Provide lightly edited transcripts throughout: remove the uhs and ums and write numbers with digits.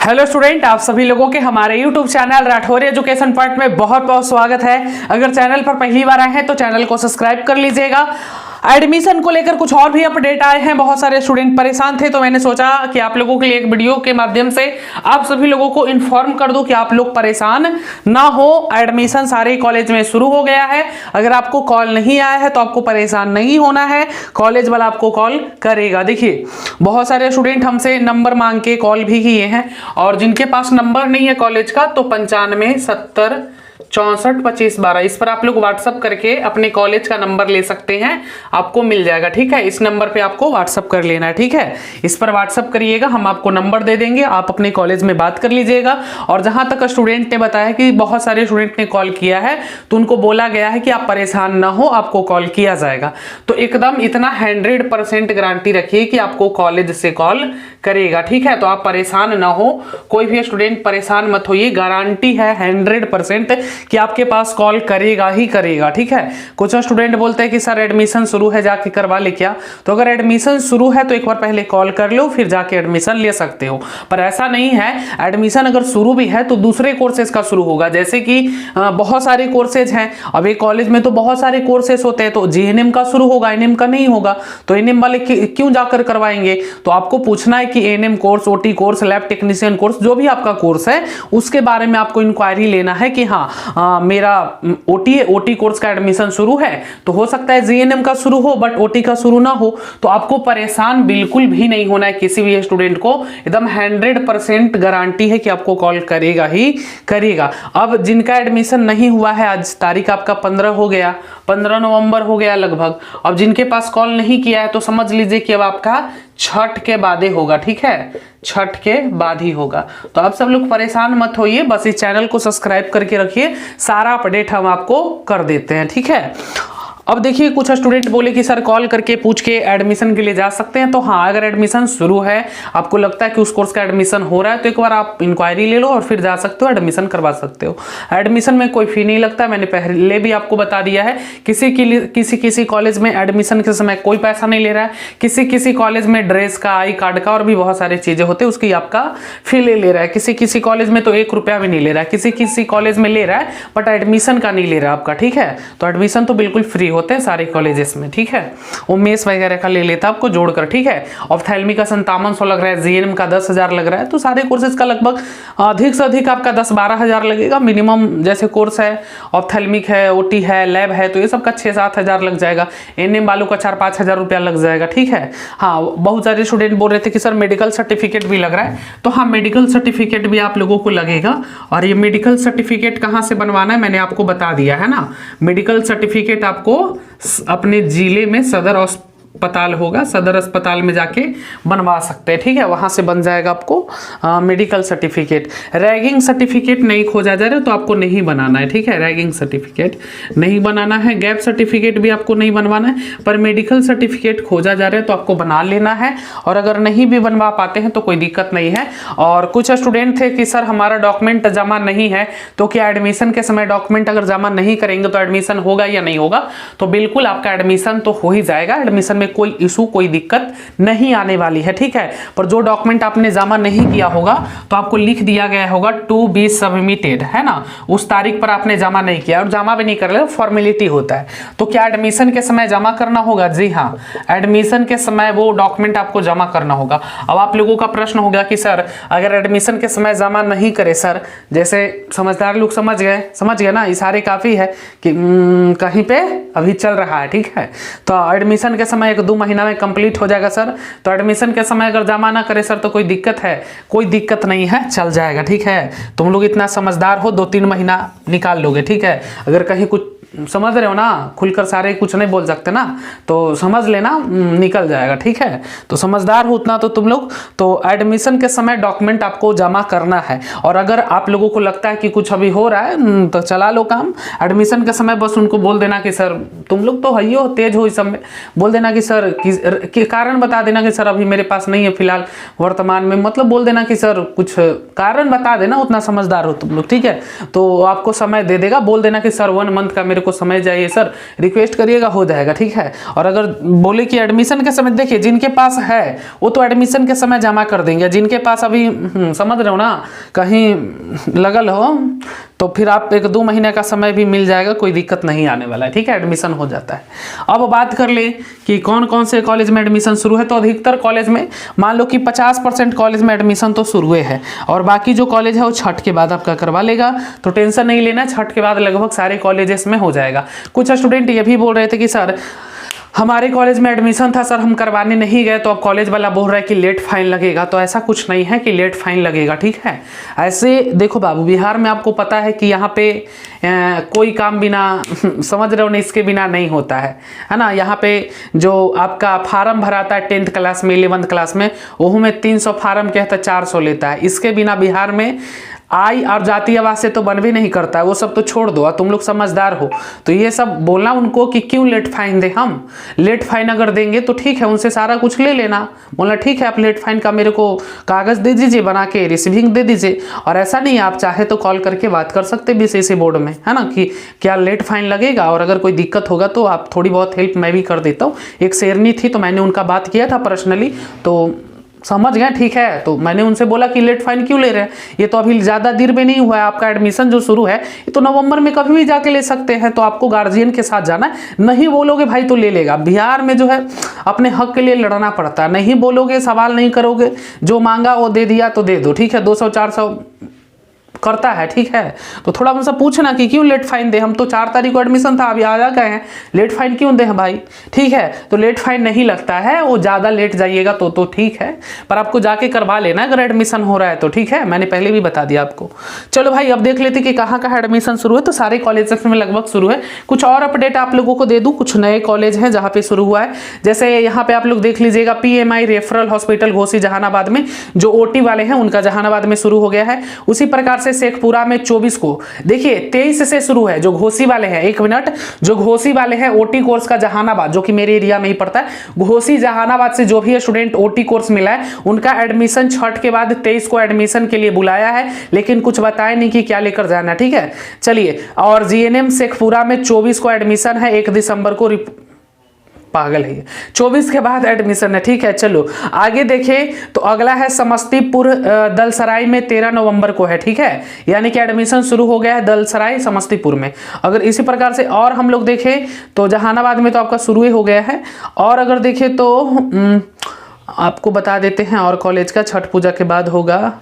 Hello student, आप सभी लोगों के हमारे YouTube channel Rathore education point में बहुत बहुत स्वागत है। अगर चैनल पर पहली बार आए हैं तो चैनल को सब्सक्राइब कर लीजिएगा। एडमिशन को लेकर कुछ और भी अपडेट आए हैं, बहुत सारे स्टूडेंट परेशान थे तो मैंने सोचा कि आप लोगों के लिए एक वीडियो के माध्यम से आप सभी लोगों को इन्फॉर्म कर दूं कि आप लोग परेशान ना हो। एडमिशन सारे कॉलेज में शुरू हो गया है। अगर आपको कॉल नहीं आया है तो आपको परेशान नहीं होना है, कॉलेज वाला आपको कॉल करेगा। देखिए, बहुत सारे स्टूडेंट हमसे नंबर मांग के कॉल भी किए हैं और जिनके पास नंबर नहीं है कॉलेज का तो 95 70 64 25 12 इस पर आप लोग व्हाट्सअप करके अपने कॉलेज का नंबर ले सकते हैं, आपको मिल जाएगा। ठीक है, इस नंबर पे आपको व्हाट्सअप कर लेना है। ठीक है, इस पर व्हाट्सअप करिएगा, हम आपको नंबर दे देंगे, आप अपने कॉलेज में बात कर लीजिएगा। और जहां तक स्टूडेंट ने बताया कि बहुत सारे स्टूडेंट ने कॉल किया है तो उनको बोला गया है कि आप परेशान ना हो, आपको कॉल किया जाएगा। तो एकदम इतना 100% गारंटी रखिए कि आपको कॉलेज से कॉल करेगा। ठीक है, तो आप परेशान ना हो, कोई भी स्टूडेंट परेशान मत होइए, गारंटी है 100% कि आपके पास कॉल करेगा ही करेगा। ठीक है, कुछ स्टूडेंट बोलते हैं कि सर एडमिशन शुरू है, जाके करवा ले क्या। तो अगर एडमिशन शुरू है तो एक बार पहले कॉल कर लो, फिर जाके एडमिशन ले सकते हो। पर ऐसा नहीं है, एडमिशन अगर शुरू भी है तो दूसरे कोर्सेज का शुरू होगा। जैसे कि बहुत सारे कोर्सेज हैं, अब एक कॉलेज में तो बहुत सारे कोर्सेज होते हैं, तो जीएनएम का शुरू होगा, एनएम का नहीं होगा। तो एनएम वाले क्यों जाकर करवाएंगे। तो आपको पूछना है कि NM course, OT course, lab technician course, जो भी आपका कोर्स है उसके बारे में आपको इंक्वायरी लेना है कि हाँ मेरा ओटी कोर्स का एडमिशन शुरू है। तो हो सकता है जीएनएम का शुरू हो बट ओटी का शुरू ना हो। तो आपको परेशान बिल्कुल भी नहीं होना है, किसी भी स्टूडेंट को एकदम 100% गारंटी है कि आपको कॉल करेगा ही करेगा। अब जिनका एडमिशन नहीं हुआ है, आज तारीख आपका 15 हो गया, 15 नवंबर हो गया लगभग। अब जिनके पास कॉल नहीं किया है तो समझ लीजिए कि अब आपका छठ के बाद होगा। ठीक है, छठ के बाद ही होगा। तो आप सब लोग परेशान मत होइए, बस इस चैनल को सब्सक्राइब करके रखिए, सारा अपडेट हम आपको कर देते हैं। ठीक है, अब देखिए, कुछ स्टूडेंट बोले कि सर कॉल करके पूछ के एडमिशन के लिए जा सकते हैं। तो हाँ, अगर एडमिशन शुरू है, आपको लगता है कि उस कोर्स का एडमिशन हो रहा है तो एक बार आप इंक्वायरी ले लो और फिर जा सकते हो, एडमिशन करवा सकते हो। एडमिशन में कोई फी नहीं लगता, मैंने पहले भी आपको बता दिया है। किसी कॉलेज में एडमिशन के समय कोई पैसा नहीं ले रहा है, किसी कॉलेज में ड्रेस का, आई कार्ड का और भी बहुत सारी चीजें होते हैं, उसकी आपका फी ले रहा है। किसी कॉलेज में तो 1 रुपया भी नहीं ले रहा है, किसी कॉलेज में ले रहा है बट एडमिशन का नहीं ले रहा आपका। ठीक है, तो एडमिशन तो बिल्कुल फ्री होते हैं सारे कॉलेजेस में। ठीक है, वो मेस वगैरह का ले लेता आपको जोड़कर। ठीक है, ऑप्थेल्मी का 5700 लग रहा है, जीएनएम का 10,000 लग रहा है। तो सारे कोर्सेज का लगभग अधिक से अधिक आपका 10-12 हज़ार लगेगा मिनिमम। जैसे कोर्स है, ऑप्थेल्मिक है, ओटी है, लैब है, तो ये सब का 6-7 हज़ार लग जाएगा। एनएम वालों का 4-5 हज़ार रुपया लग जाएगा। ठीक है, हाँ, बहुत सारे स्टूडेंट बोल रहे थे कि सर मेडिकल सर्टिफिकेट भी लग रहा है। तो हाँ, मेडिकल सर्टिफिकेट भी आप लोगों को लगेगा। और ये मेडिकल सर्टिफिकेट कहाँ से बनवाना है मैंने आपको बता दिया है ना। मेडिकल सर्टिफिकेट आपको अपने जिले में सदर अस्पताल होगा, सदर अस्पताल में जाके बनवा सकते हैं। ठीक है, वहां से बन जाएगा आपको मेडिकल सर्टिफिकेट। रैगिंग सर्टिफिकेट नहीं खोजा जा रहा है तो आपको नहीं बनाना है। ठीक है, रैगिंग सर्टिफिकेट नहीं बनाना है, गैप सर्टिफिकेट भी आपको नहीं बनवाना है, पर मेडिकल सर्टिफिकेट खोजा जा रहा है तो आपको बना लेना है। और अगर नहीं भी बनवा पाते हैं तो कोई दिक्कत नहीं है। और कुछ स्टूडेंट थे कि सर हमारा डॉक्यूमेंट जमा नहीं है, तो क्या एडमिशन के समय डॉक्यूमेंट अगर जमा नहीं करेंगे तो एडमिशन होगा या नहीं होगा। तो बिल्कुल आपका एडमिशन तो हो ही जाएगा, एडमिशन में कोई इशू, कोई दिक्कत नहीं आने वाली है। ठीक है, पर जो डॉक्यूमेंट आपने जमा नहीं किया होगा तो आपको लिख दिया गया होगा टू बी सबमिटेड, है ना। उस तारीख पर आपने जमा नहीं किया और जमा भी नहीं कर रहे, फॉर्मेलिटी होता है। तो क्या एडमिशन के समय जमा करना होगा? जी हाँ, एडमिशन के समय वो डॉक्यूमेंट आपको जमा करना होगा। अब आप लोगों का प्रश्न होगा कि सर अगर एडमिशन के समय जमा नहीं करे, सर जैसे समझदार लोग समझ गए ना, इशारे काफी है कि कहीं पे अभी चल रहा है। ठीक है, तो एडमिशन के समय 1-2 महीना में कंप्लीट हो जाएगा सर। तो एडमिशन के समय अगर जमा ना करे सर तो कोई दिक्कत है? कोई दिक्कत नहीं है, चल जाएगा। ठीक है, तुम लोग इतना समझदार हो, 2-3 महीना निकाल लोगे। ठीक है, अगर कहीं कुछ समझ रहे हो ना, खुलकर सारे कुछ नहीं बोल सकते ना, तो समझ लेना, निकल जाएगा। ठीक है, तो समझदार हो उतना तो तुम लोग। तो एडमिशन के समय डॉक्यूमेंट आपको जमा करना है। और अगर आप लोगों को लगता है कि कुछ अभी हो रहा है तो चला लो काम। एडमिशन के समय बस उनको बोल देना कि सर तुम लोग तो है हो, तेज हो इस सब में, बोल देना कि सर कि कारण बता देना कि सर अभी मेरे पास नहीं है फिलहाल वर्तमान में, मतलब बोल देना कि सर कुछ कारण बता देना, उतना समझदार हो तुम लोग। ठीक है, तो आपको समय दे देगा, बोल देना कि सर 1 मंथ का मेरे को समय चाहिए सर, रिक्वेस्ट करिएगा, हो जाएगा, ठीक है। और अगर बोले कि एडमिशन के समय, देखिए जिनके पास है वो तो एडमिशन के समय जमा कर देंगे, जिनके पास अभी समझ रहे हो ना कहीं लगल हो तो फिर आप 1-2 महीने का समय भी मिल जाएगा, कोई दिक्कत नहीं आने वाला है, ठीक है, एडमिशन हो जाता है। अब बात कर ले कि कौन कौन से कॉलेज में एडमिशन शुरू है, तो अधिकतर कॉलेज में मान लो कि 50% कॉलेज में एडमिशन तो शुरू है, और बाकी जो कॉलेज है वो छठ के बाद आपका करवा लेगा, तो टेंशन नहीं लेना, छठ के बाद लगभग सारे कॉलेजेस में हो जाएगा। कुछ स्टूडेंट ये भी बोल रहे थे कि सर हमारे कॉलेज में एडमिशन था सर, हम करवाने नहीं गए, तो अब कॉलेज वाला बोल रहा है कि लेट फाइन लगेगा, तो ऐसा कुछ नहीं है कि लेट फाइन लगेगा, ठीक है। ऐसे देखो बाबू, बिहार में आपको पता है कि यहाँ पे कोई काम बिना समझ रहे हो ना, इसके बिना नहीं होता है ना। यहाँ पे जो आपका फार्म भराता है 10th क्लास में 11th क्लास में, वो में 300 फार्म कहता है 400 लेता है, इसके बिना बिहार में आय और जाति आवास से तो बन भी नहीं करता है, वो सब तो छोड़ दो, तुम लोग समझदार हो। तो ये सब बोलना उनको कि क्यों लेट फाइन दे, हम लेट फाइन अगर देंगे तो ठीक है, उनसे सारा कुछ ले लेना, बोलना ठीक है आप लेट फाइन का मेरे को कागज दे दीजिए, बना के रिसीविंग दे दीजिए। और ऐसा नहीं, आप चाहे तो कॉल करके बात कर सकते BCSE बोर्ड में, है ना, कि क्या लेट फाइन लगेगा, और अगर कोई दिक्कत होगा तो आप थोड़ी बहुत हेल्प मैं भी कर देता हूँ। एक शेरनी थी तो मैंने उनका बात किया था पर्सनली, तो समझ गए, ठीक है। तो मैंने उनसे बोला कि लेट फाइन क्यों ले रहे हैं, ये तो अभी ज़्यादा देर में नहीं हुआ है, आपका एडमिशन जो शुरू है ये तो नवंबर में कभी भी जाके ले सकते हैं, तो आपको गार्जियन के साथ जाना है, नहीं बोलोगे भाई तो ले लेगा। बिहार में जो है अपने हक के लिए लड़ना पड़ता है, नहीं बोलोगे, सवाल नहीं करोगे, जो मांगा वो दे दिया तो दे दो, ठीक है, 200-400 करता है, ठीक है। तो थोड़ा उनसे पूछना कि क्यों लेट फाइन दे, हम तो 4 तारीख को एडमिशन था, अभी आ गए हैं, लेट फाइन क्यों दे भाई, ठीक है। तो लेट फाइन नहीं लगता है, वो ज़्यादा लेट जाइएगा तो ठीक है, पर आपको जाके करवा लेना अगर एडमिशन हो रहा है तो, ठीक है, मैंने पहले भी बता दिया आपको। चलो भाई अब देख लेते कि कहाँ कहाँ एडमिशन शुरू है, तो सारे कॉलेजेस में लगभग शुरू है। कुछ और अपडेट आप लोगों को दे दूँ, कुछ नए कॉलेज हैं जहाँ पे शुरू हुआ है, जैसे यहाँ पे आप लोग देख लीजिएगा PMI referral hospital Ghosi Jehanabad में, जो OT वाले हैं उनका जहानाबाद में शुरू हो गया है। उसी प्रकार से शेखपुरा में 24 को, देखिए 23 से शुरू है, जो घोसी वाले हैं, 1 मिनट, जो घोसी वाले हैं OT कोर्स का जहानाबाद, जो कि मेरे एरिया में ही पड़ता है, घोसी जहानाबाद से जो भी स्टूडेंट OT कोर्स मिला है उनका एडमिशन छठ के बाद 23 को एडमिशन के लिए बुलाया है, लेकिन कुछ बताया नहीं कि क्या लेकर जाना है, ठीक है। चलिए, और GNM शेखपुरा में 24 को एडमिशन है, 1 दिसंबर को, पागल है ये, 24 के बाद एडमिशन है, ठीक है। चलो आगे देखें तो अगला है समस्तीपुर दलसराय में 13 नवंबर को है, ठीक है, यानी कि एडमिशन शुरू हो गया है दलसराय समस्तीपुर में। अगर इसी प्रकार से और हम लोग देखें तो जहानाबाद में तो आपका शुरू ही हो गया है, और अगर देखें तो आपको बता देते हैं और कॉलेज का छठ पूजा के बाद होगा,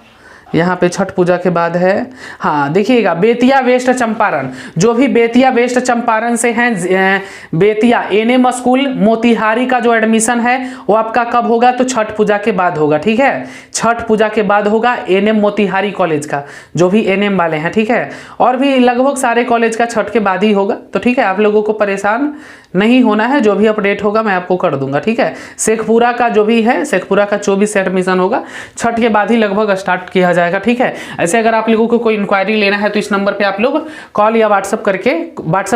यहाँ पे छठ पूजा के बाद है। हाँ देखिएगा, बेतिया वेस्ट चंपारण, जो भी बेतिया वेस्ट चंपारण से हैं, बेतिया NM स्कूल मोतिहारी का जो एडमिशन है वो आपका कब होगा, तो छठ पूजा के बाद होगा, ठीक है, छठ पूजा के बाद होगा NM मोतिहारी कॉलेज का, जो भी NM वाले हैं, ठीक है। और भी लगभग सारे कॉलेज का छठ के बाद ही होगा, तो ठीक है, आप लोगों को परेशान नहीं होना है, जो भी अपडेट होगा मैं आपको कर दूंगा, ठीक है। शेखपुरा का जो भी है, शेखपुरा का 24 से एडमिशन होगा, छठ के बाद ही लगभग स्टार्ट किया जाएगा, ठीक है। ऐसे अगर आप लोगों को कोई इंक्वायरी लेना है तो इस नंबर पे आप लोग कॉल या व्हाट्सअप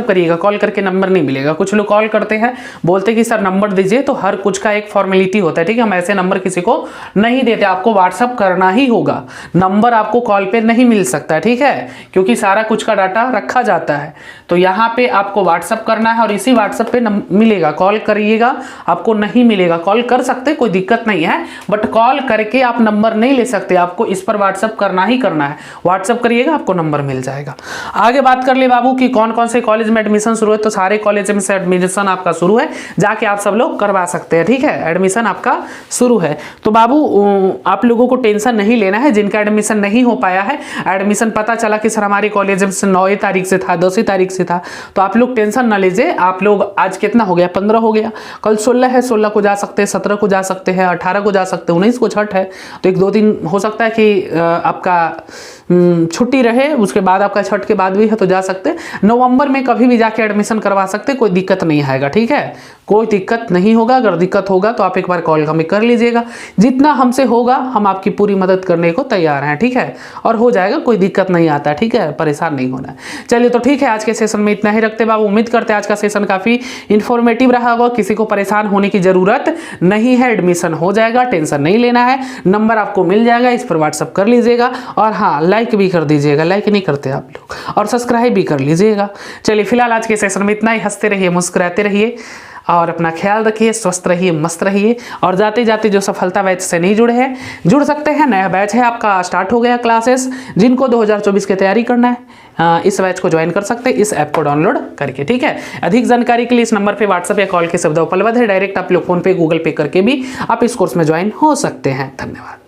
करिएगा, कॉल करके नंबर नहीं मिलेगा। कुछ लोग कॉल करते हैं, बोलते कि सर नंबर दीजिए, तो हर कुछ का एक फॉर्मेलिटी होता है, ठीक है, हम ऐसे नंबर किसी को नहीं देते, आपको व्हाट्सअप करना ही होगा, नंबर आपको कॉल पे नहीं मिल सकता है, ठीक है, क्योंकि सारा कुछ का डाटा रखा जाता है। तो यहाँ पे आपको व्हाट्सअप करना है और इसी व्हाट्सएप पे मिलेगा, कॉल करिएगा, आपको नहीं मिलेगा, कॉल कर सकते कोई दिक्कत नहीं है, बट कॉल करके आप नंबर नहीं ले सकते, आपको इस पर व्हाट्सएप करना ही करना है, व्हाट्सएप करिएगा आपको नंबर मिल जाएगा। आगे बात कर ले बाबू कि कौन कौन से कॉलेज में एडमिशन शुरू है, तो सारे कॉलेज में से एडमिशन आपका शुरू है, जाके आप सब लोग करवा सकते हैं, ठीक है, एडमिशन आपका शुरू है। तो बाबू आप लोगों को टेंशन नहीं लेना है, जिनका एडमिशन नहीं हो पाया है, एडमिशन पता चला कि सर हमारे कॉलेज में 9 तारीख से था, 10 तारीख से था, तो आप लोग टेंशन ना लीजिए। आप लोग आज कितना हो गया, 15 हो गया, कल 16 है, 16 को जा सकते हैं, 17 को जा सकते हैं, 18 को जा सकते हैं, 19 को छठ है, तो 1-2 दिन हो सकता है कि आपका छुट्टी रहे, उसके बाद आपका छठ के बाद भी है तो जा सकते हैं। नवंबर में कभी भी जाके एडमिशन करवा सकते, कोई दिक्कत नहीं आएगा, ठीक है, कोई दिक्कत नहीं होगा। अगर दिक्कत होगा तो आप एक बार कॉल हमें कर लीजिएगा, जितना हमसे होगा हम आपकी पूरी मदद करने को तैयार हैं, ठीक है, और हो जाएगा, कोई दिक्कत नहीं आता है, ठीक है, परेशान नहीं होना है। चलिए तो ठीक है, आज के सेशन में इतना ही रखते बाबू, उम्मीद करते हैं आज का सेशन काफ़ी इन्फॉर्मेटिव रहा होगा, किसी को परेशान होने की जरूरत नहीं है। एडमिशन हो जाएगा, टेंशन नहीं लेना है। नंबर आपको मिल जाएगा, इस पर व्हाट्सअप कर लीजिएगा। और हाँ, लाइक भी कर दीजिएगा, लाइक नहीं करते आप लोग, और सब्सक्राइब भी कर लीजिएगा। चलिए फिलहाल आज के सेशन में इतना ही। हंसते रहिए, मुस्कुराते रहिए और अपना ख्याल रखिए, स्वस्थ रहिए, मस्त रहिए। और जाते जाते जो सफलता बैच से नहीं जुड़े हैं, जुड़ सकते हैं। नया बैच है आपका, स्टार्ट हो गया क्लासेस। जिनको 2024 की तैयारी करना है, इस बैच को ज्वाइन कर सकते हैं, इस ऐप को डाउनलोड करके, ठीक है। अधिक जानकारी के लिए इस नंबर पे व्हाट्सएप या कॉल की सुविधा उपलब्ध है। डायरेक्ट आप लोग फोन पे, गूगल पे करके भी आप इस कोर्स में ज्वाइन हो सकते हैं। धन्यवाद।